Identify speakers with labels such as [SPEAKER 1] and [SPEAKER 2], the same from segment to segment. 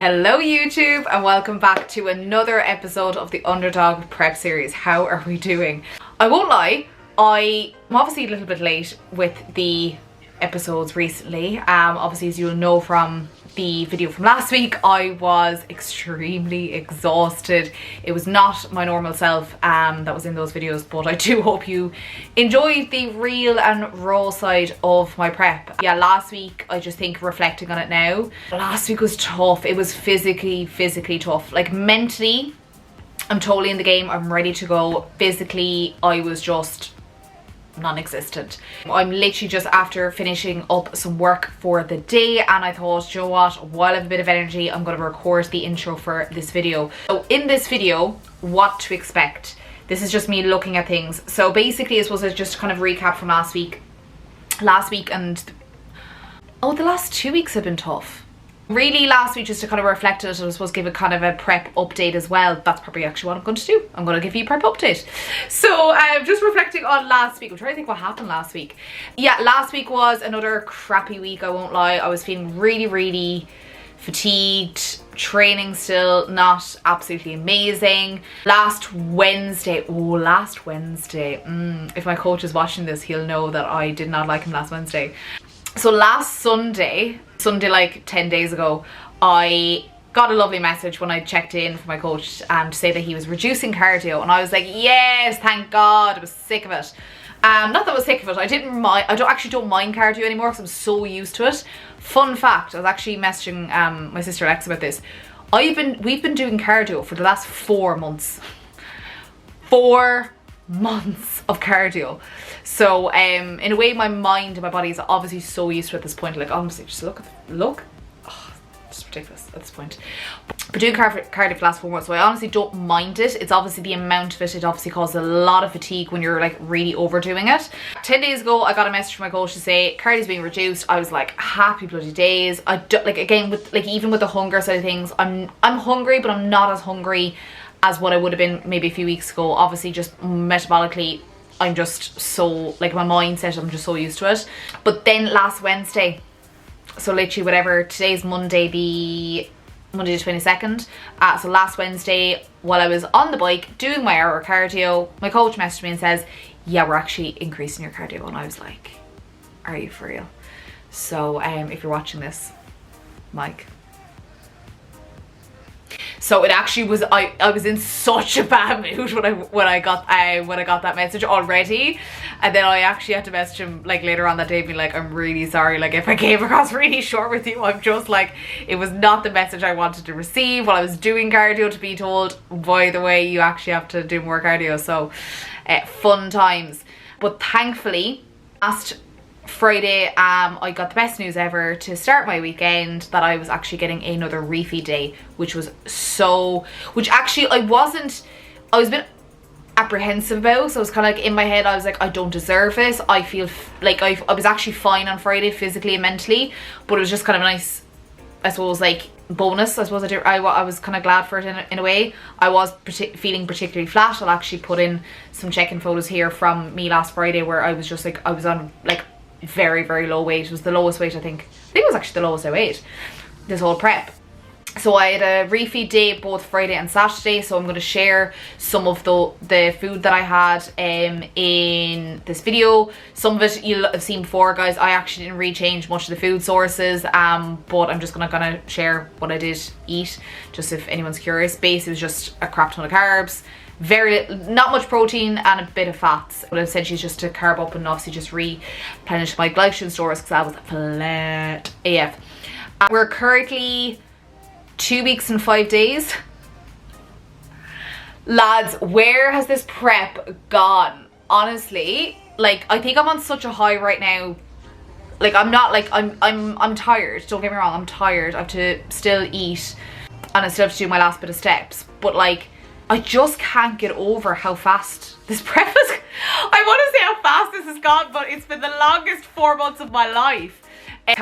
[SPEAKER 1] Hello YouTube and welcome back to another episode of the Underdog Prep Series. How are we doing? I won't lie, I'm obviously a little bit late with the episodes recently. Obviously, as you'll know from the video from last week, I was extremely exhausted. It was not my normal self that was in those videos, but I do hope you enjoyed the real and raw side of my prep. Yeah, last week, I just think reflecting on it now, last week was tough. It was physically tough. Like mentally, I'm totally in the game. I'm ready to go. Physically, I was just non-existent. I'm literally just after finishing up some work for the day, and I thought, you know what, while I have a bit of energy, I'm going to record the intro for this video. So in this video, what to expect. This is just me looking at things. So basically, I suppose it's just kind of recap from last week and the last 2 weeks have been tough. Really, last week, just to kind of reflect on it, I was supposed to give a kind of a prep update as well. That's probably actually what I'm going to do. I'm going to give you a prep update. So just reflecting on last week. I'm trying to think what happened last week. Yeah, last week was another crappy week, I won't lie. I was feeling really fatigued. Training still not absolutely amazing. Last Wednesday, if my coach is watching this, he'll know that I did not like him last Wednesday. So last Sunday like 10 days ago, I got a lovely message when I checked in for my coach to say that he was reducing cardio, and I was like, yes, thank God. I was sick of it. Not that I was sick of it, I don't mind cardio anymore because I'm so used to it. Fun fact, I was actually messaging my sister Alexa about this. We've been doing cardio for the last 4 months. 4 months of cardio. So in a way, my mind and my body is obviously so used to it at this point. Like, honestly, just look. Oh, it's ridiculous at this point. But doing cardio for the last 4 months, so I honestly don't mind it. It's obviously the amount of it. It obviously causes a lot of fatigue when you're like really overdoing it. 10 days ago, I got a message from my coach to say cardio's being reduced. I was like, happy bloody days. I don't, like, again, with like, even with the hunger side of things, I'm hungry, but I'm not as hungry as what I would have been maybe a few weeks ago. Obviously, just metabolically, I'm just so, like, my mindset, I'm just so used to it. But then last Wednesday, so literally whatever, today's Monday the 22nd. So last Wednesday, while I was on the bike doing my hour of cardio, my coach messaged me and says, yeah, we're actually increasing your cardio. And I was like, are you for real? So if you're watching this, Mike. So it actually was, I was in such a bad mood when I got that message already, and then I actually had to message him like later on that day, being like, I'm really sorry, like if I came across really short with you, I'm just like, it was not the message I wanted to receive while I was doing cardio, to be told, by the way, you actually have to do more cardio. So fun times. But thankfully, last Friday, I got the best news ever to start my weekend, that I was actually getting another refeed day, which actually I was a bit apprehensive about. So I was kind of like, in my head, I was like, I don't deserve this. I feel like I was actually fine on Friday, physically and mentally, but it was just kind of a nice, I suppose, like, bonus. I suppose I was kind of glad for it in a way. I was feeling particularly flat. I'll actually put in some check-in photos here from me last Friday, where I was just like, I was on like very low weight. It was the lowest weight, I think it was actually the lowest I weighed this whole prep. So I had a refeed day both Friday and Saturday, so I'm going to share some of the food that I had in this video. Some of it you'll have seen before, guys. I actually didn't really change much of the food sources, but I'm just gonna share what I did eat, just if anyone's curious. Basically, it was just a crap ton of carbs, not much protein, and a bit of fats, but essentially it's just to carb up and obviously just replenish my glycogen stores, because I was flat AF. We're currently 2 weeks and 5 days. Lads, where has this prep gone? Honestly, like, I think I'm on such a high right now. Like, I'm not like, I'm tired, don't get me wrong, I'm tired. I have to still eat, and I still have to do my last bit of steps, but like, I just can't get over how fast this prep is. I want to say how fast this has gone, but it's been the longest 4 months of my life.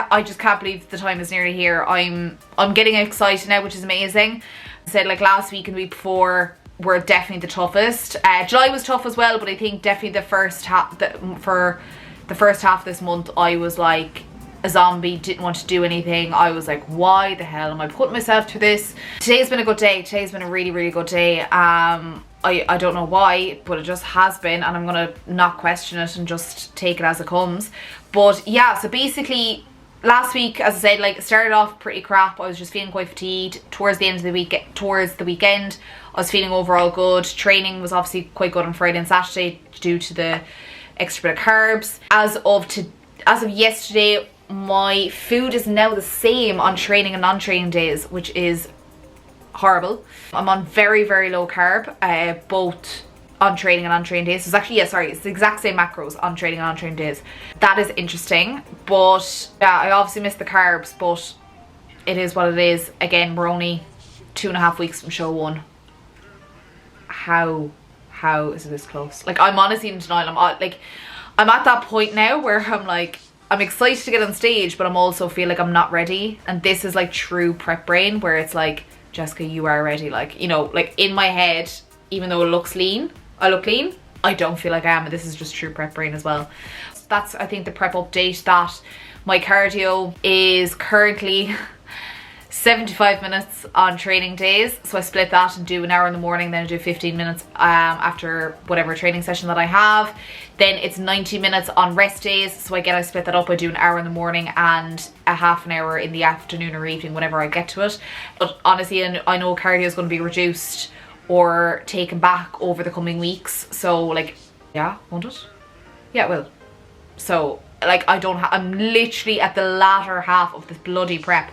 [SPEAKER 1] I just can't believe the time is nearly here. I'm getting excited now, which is amazing. I said, like, last week and the week before were definitely the toughest. July was tough as well, but I think definitely the first half, for the first half of this month, I was like a zombie, didn't want to do anything. I was like, why the hell am I putting myself through this? Today's been a good day. Today's been a really, really good day. I don't know why, but it just has been, and I'm gonna not question it and just take it as it comes. But yeah, so basically last week, as I said, like, it started off pretty crap. I was just feeling quite fatigued. Towards the end of the week, towards the weekend, I was feeling overall good. Training was obviously quite good on Friday and Saturday due to the extra bit of carbs. As of yesterday, my food is now the same on training and non-training days, which is horrible. I'm on very, very low carb, both on training and on-training days. So it's actually, yeah, sorry, it's the exact same macros on training and on-training days. That is interesting, but yeah, I obviously miss the carbs, but it is what it is. Again, we're only 2.5 weeks from show 1. How is it this close? Like, I'm honestly in denial. I'm at that point now where I'm like, I'm excited to get on stage, but I'm also feel like I'm not ready. And this is like true prep brain, where it's like, Jessica, you are ready. Like, you know, like in my head, even though it looks lean, I look lean, I don't feel like I am, and this is just true prep brain as well. So that's, I think, the prep update. That my cardio is currently 75 minutes on training days, so I split that and do an hour in the morning, then I do 15 minutes after whatever training session that I have. Then it's 90 minutes on rest days, so again I split that up. I do an hour in the morning and a half an hour in the afternoon or evening whenever I get to it. But honestly, I know cardio is going to be reduced or taken back over the coming weeks, so like, yeah, won't it? Yeah, it will. So like, I'm literally at the latter half of this bloody prep.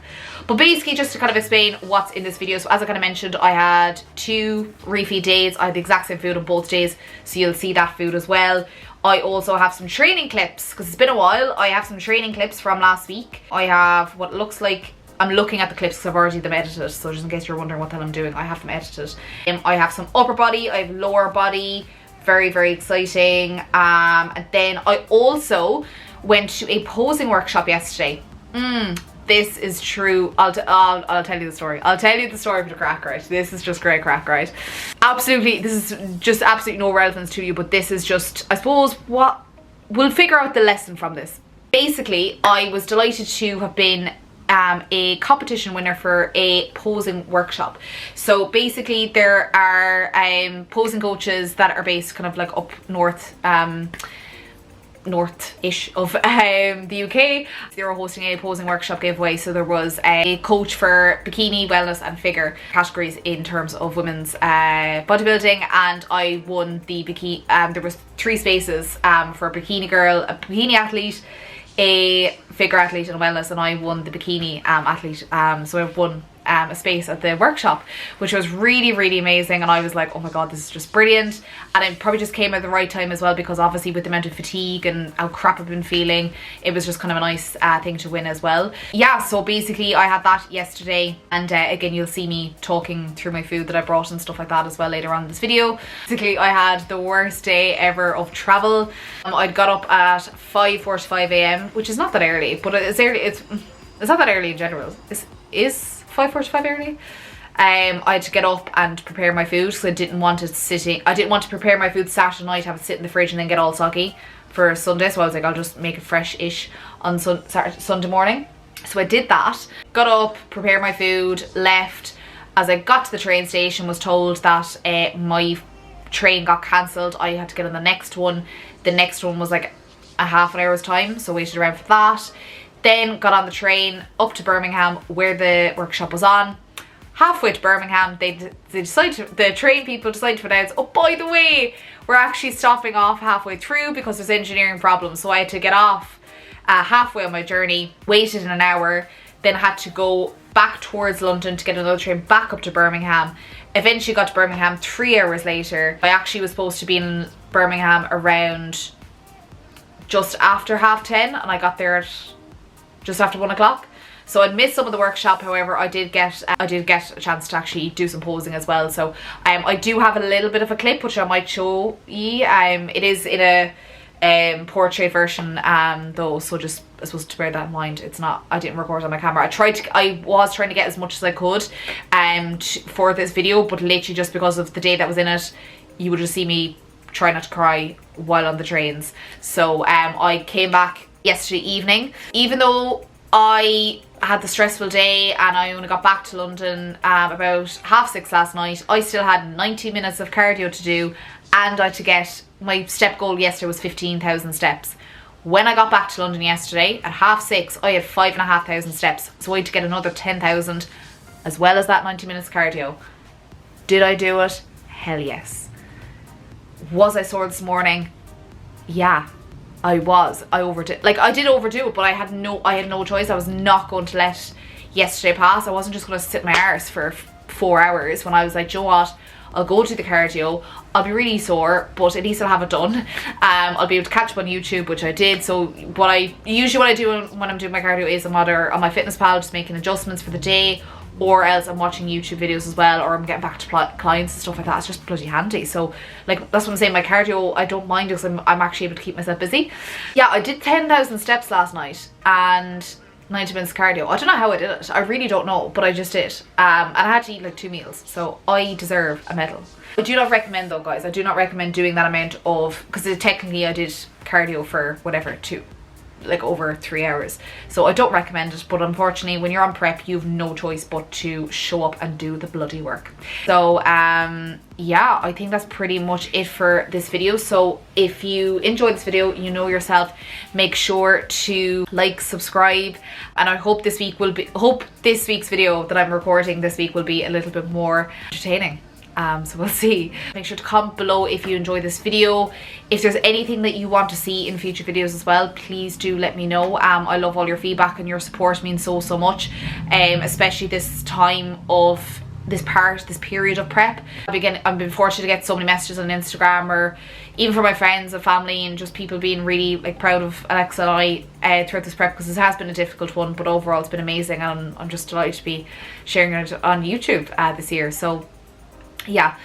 [SPEAKER 1] But basically, just to kind of explain what's in this video, so as I kind of mentioned, I had 2 refeed days. I had the exact same food on both days, so you'll see that food as well. I also have some training clips, because it's been a while. I have some training clips from last week. I have what looks like, I'm looking at the clips because I've already them edited, so just in case you're wondering what the hell I'm doing, I have them edited. I have some upper body, I have lower body, very, very exciting. And then I also went to a posing workshop yesterday. This is true. I'll tell you the story. I'll tell you the story of the crack, right? This is just great crack, right? Absolutely, this is just absolutely no relevance to you, but this is just, I suppose, what we'll figure out the lesson from this. Basically, I was delighted to have been a competition winner for a posing workshop. So basically, there are posing coaches that are based kind of like up north, north-ish of the UK. They were hosting a posing workshop giveaway, so there was a coach for bikini, wellness and figure categories in terms of women's bodybuilding, and I won the bikini. There was 3 spaces for a bikini girl, a bikini athlete, a figure athlete and wellness, and I won the bikini athlete. So I've won a space at the workshop, which was really, really amazing, and I was like, oh my god, this is just brilliant. And it probably just came at the right time as well, because obviously with the amount of fatigue and how crap I've been feeling, it was just kind of a nice thing to win as well. Yeah, so basically I had that yesterday, and again, you'll see me talking through my food that I brought and stuff like that as well later on in this video. Basically, I had the worst day ever of travel. I'd got up at 5:45 a.m, which is not that early, but it's early. It's not that early in general. Is 5:45 early? I had to get up and prepare my food, so I didn't want to prepare my food Saturday night, have it sit in the fridge and then get all soggy for Sunday. So I was like, I'll just make it fresh-ish on Sunday morning. So I did that, got up, prepared my food, left. As I got to the train station, was told that my train got cancelled. I had to get on the next one. The next one was like a half an hour's time, so waited around for that. Then got on the train up to Birmingham, where the workshop was on. Halfway to Birmingham, the train people decided to announce, oh, by the way, we're actually stopping off halfway through because there's engineering problems. So I had to get off halfway on my journey, waited an hour, then had to go back towards London to get another train back up to Birmingham. Eventually got to Birmingham 3 hours later. I actually was supposed to be in Birmingham around just after 10:30, and I got there at just after 1 o'clock. So I'd missed some of the workshop. However, I did get a chance to actually do some posing as well. So I do have a little bit of a clip which I might show you. It is in a portrait version though, so just I suppose to bear that in mind. It's not, I didn't record on my camera. I was trying to get as much as I could for this video, but literally just because of the day that was in it, you would just see me try not to cry while on the trains. So I came back yesterday evening. Even though I had the stressful day and I only got back to London about 6:30 last night, I still had 90 minutes of cardio to do, and I had to get, my step goal yesterday was 15,000 steps. When I got back to London yesterday at 6:30, I had 5,500 steps, so I had to get another 10,000 as well as that 90 minutes cardio. Did I do it? Hell yes. Was I sore this morning? Yeah, I was. I overdid. Like, I did overdo it, but I had no choice. I was not going to let yesterday pass. I wasn't just going to sit my arse for 4 hours when I was like, "Do you know what? I'll go do the cardio. I'll be really sore, but at least I'll have it done. I'll be able to catch up on YouTube," which I did. So what I do when I'm doing my cardio is I'm either on my fitness pal just making adjustments for the day, or else I'm watching YouTube videos as well, or I'm getting back to clients and stuff like that. It's just bloody handy. So like, that's what I'm saying, my cardio I don't mind because I'm actually able to keep myself busy. Yeah, I did 10,000 steps last night and 90 minutes cardio. I don't know how I did it. I really don't know, but I just did. And I had to eat like 2 meals, so I deserve a medal. I do not recommend though, guys. I do not recommend doing that amount of, because technically I did cardio for whatever, like over 3 hours. So I don't recommend it, but unfortunately when you're on prep you have no choice but to show up and do the bloody work. So yeah, I think that's pretty much it for this video. So if you enjoyed this video, you know yourself, make sure to like, subscribe, and I hope this week's video that I'm recording this week will be a little bit more entertaining. So we'll see. Make sure to comment below if you enjoy this video. If there's anything that you want to see in future videos as well, please do let me know. I love all your feedback, and your support means so much, especially this time of this period of prep. I've been fortunate to get so many messages on Instagram, or even from my friends and family, and just people being really like proud of Alexa and I throughout this prep, because this has been a difficult one, but overall it's been amazing, and I'm just delighted to be sharing it on YouTube this year. So yeah.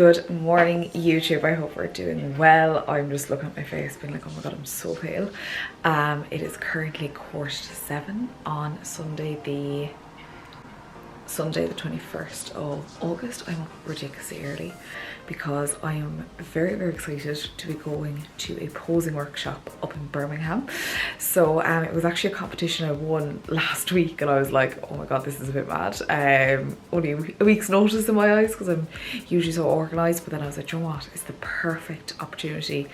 [SPEAKER 1] Good morning, YouTube. I hope we're doing well. I'm just looking at my face being like, oh my god, I'm so pale. It is currently 7:15 on Sunday the 21st of August. I'm up ridiculously early because I am very, very excited to be going to a posing workshop up in Birmingham. So it was actually a competition I won last week and I was like, oh my god, this is a bit mad. Only a week's notice in my eyes because I'm usually so organised, but then I was like, you know what, it's the perfect opportunity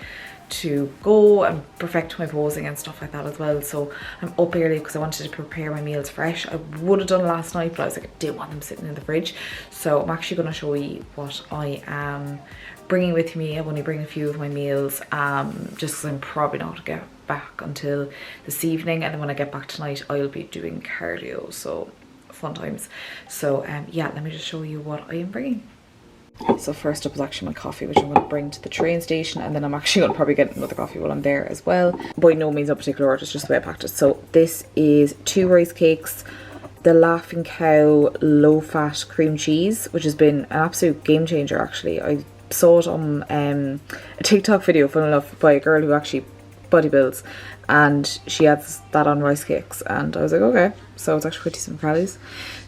[SPEAKER 1] to go and perfect my posing and stuff like that as well. So I'm up early because I wanted to prepare my meals fresh. I would have done last night, but I was like, I didn't want them sitting in the fridge. So I'm actually going to show you what I am bringing with me. I'm only bringing a few of my meals just because I'm probably not going to get back until this evening, and then when I get back tonight I'll be doing cardio, so fun times. So yeah, let me just show you what I am bringing. So first up is actually my coffee, which I'm going to bring to the train station, and then I'm actually going to probably get another coffee while I'm there as well. By no means in particular order, it's just the way I packed it. So this is 2 rice cakes, the Laughing Cow low fat cream cheese, which has been an absolute game changer actually. I saw it on a TikTok video, funnily enough, by a girl who actually bodybuilds, and she adds that on rice cakes, and I was like, okay, so it's actually quite decent calories.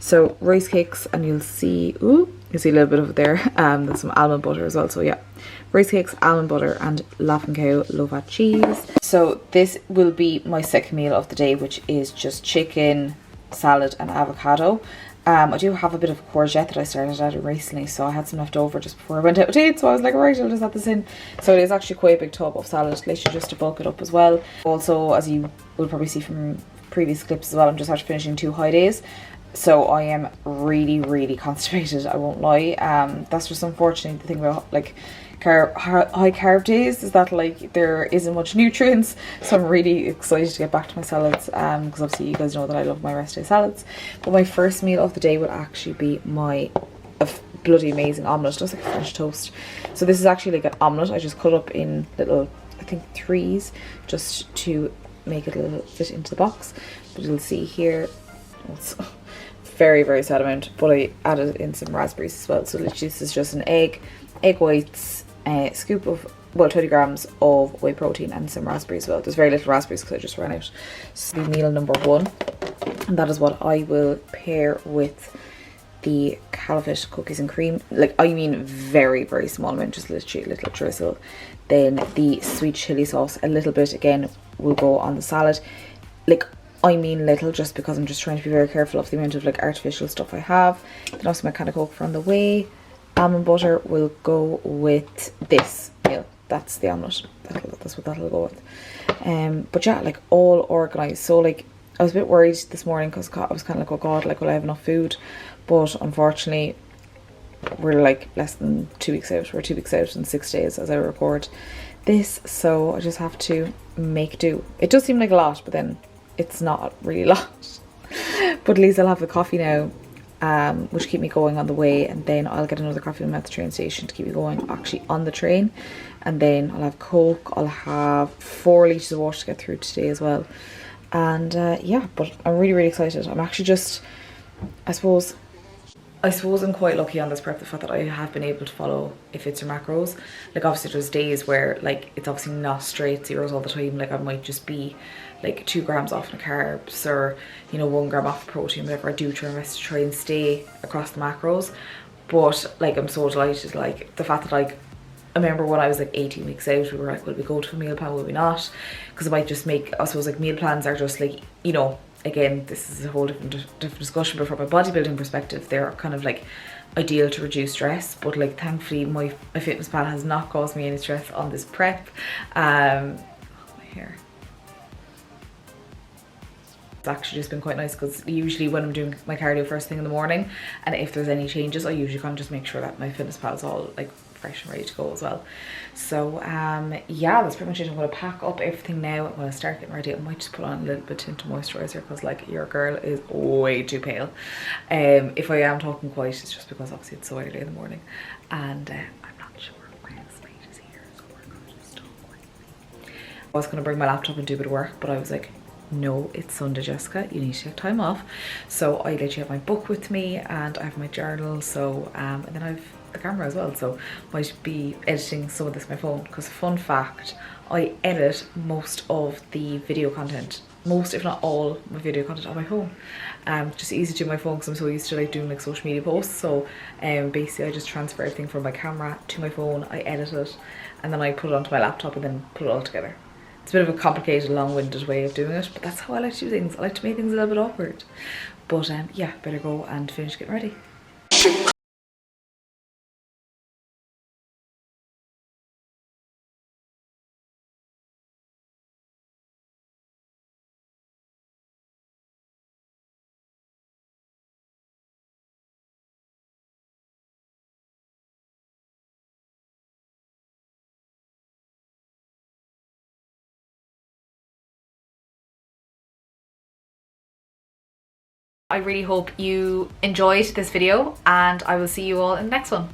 [SPEAKER 1] So rice cakes, and you'll see a little bit of it there. There's some almond butter as well. So yeah, rice cakes, almond butter, and Laughing Cow low fat cheese. So this will be my second meal of the day, which is just chicken, salad, and avocado. I do have a bit of courgette that I started adding recently, so I had some left over just before I went out to eat, so I was like, right, I'll just add this in. So it is actually quite a big tub of salad, literally just to bulk it up as well. Also, as you will probably see from previous clips as well, I'm just after finishing 2 high days, so I am really, really constipated, I won't lie. That's just unfortunately the thing about like high carb days, is that like there isn't much nutrients. So I'm really excited to get back to my salads, because obviously you guys know that I love my rest day salads. But my first meal of the day will actually be my bloody amazing omelette, just like a French toast. So this is actually like an omelette I just cut up in little, I think 3s, just to make it a little fit into the box. But you'll see here it's very, very sad amount, but I added in some raspberries as well. So literally this is just an egg whites, a scoop of, well, 20 grams of whey protein, and some raspberries as well. There's very little raspberries because I just ran out. So meal number 1, and that is what I will pair with the Califit cookies and cream. Like, I mean very, very small amount, just literally a little drizzle. Then the sweet chili sauce, a little bit again, will go on the salad. Like, I mean little, just because I'm just trying to be very careful of the amount of like artificial stuff I have. Then also my can of Coke for on the way. Almond butter will go with this meal. That's the omelette. That's what that'll go with. But yeah, like all organised. So like I was a bit worried this morning because I was kind of like, oh god, like will I have enough food? But unfortunately, we're like less than 2 weeks out. We're 2 weeks out in 6 days as I record this. So I just have to make do. It does seem like a lot, but then it's not really a lot. But at least I'll have the coffee now, which keep me going on the way, and then I'll get another coffee at the train station to keep me going actually on the train, and then I'll have Coke. I'll have 4 litres of water to get through today as well. And yeah, but I'm really, really excited. I'm actually just, I suppose I'm quite lucky on this prep, the fact that I have been able to follow if it's your macros. Like obviously there's days where like it's obviously not straight zeros all the time. Like I might just be like 2 grams off in the carbs, or you know 1 gram off the protein, whatever. I do try my best to try and stay across the macros. But like I'm so delighted, like the fact that like I remember when I was like 18 weeks out, we were like, will we go to a meal plan, will we not? Because I might just make, I suppose like meal plans are just like, you know, again, this is a whole different discussion, but from a bodybuilding perspective, they're kind of like ideal to reduce stress. But like thankfully my fitness plan has not caused me any stress on this prep. My hair. It's actually just been quite nice because usually when I'm doing my cardio first thing in the morning, and if there's any changes, I usually kind of just make sure that my fitness pal is all like fresh and ready to go as well. So yeah, that's pretty much it. I'm going to pack up everything now. I'm going to start getting ready. I might just put on a little bit of moisturizer because like your girl is way too pale. If I am talking quiet, it's just because obviously it's so early in the morning, and I'm not sure when the light is here, so we're going to just talk quietly. I was going to bring my laptop and do a bit of work, but I was like, no, it's Sunday, Jessica, you need to take time off. So I literally have my book with me, and I have my journal. So and then I've the camera as well, so might be editing some of this on my phone. Because fun fact, I edit most of the video content, most if not all my video content on my phone. Just easy to do on my phone because I'm so used to like doing like social media posts. So basically I just transfer everything from my camera to my phone, I edit it, and then I put it onto my laptop and then put it all together. It's a bit of a complicated, long-winded way of doing it, but that's how I like to do things. I like to make things a little bit awkward. But yeah, better go and finish getting ready. I really hope you enjoyed this video, and I will see you all in the next one.